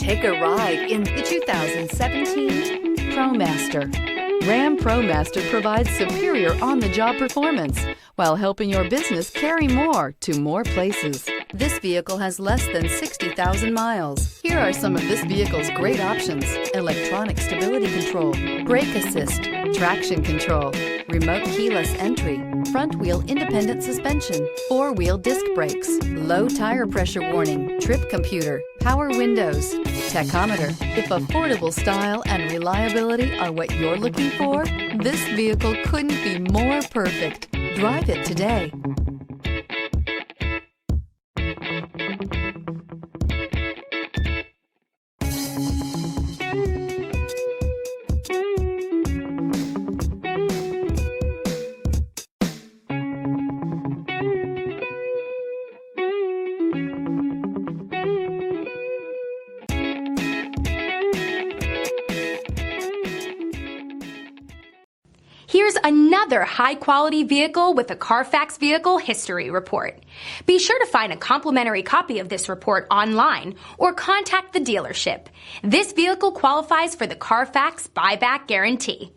Take a ride in the 2017 ProMaster. Ram ProMaster provides superior on-the-job performance while helping your business carry more to more places. This vehicle has less than 60,000 miles. Here are some of this vehicle's great options: electronic stability control, brake assist, traction control, remote keyless entry, front wheel independent suspension, four-wheel disc brakes, low tire pressure warning, trip computer, power windows, tachometer. If affordable style and reliability are what you're looking for, this vehicle couldn't be more perfect. Drive it today. Here's another high-quality vehicle with a Carfax Vehicle History Report. Be sure to find a complimentary copy of this report online or contact the dealership. This vehicle qualifies for the Carfax Buyback Guarantee.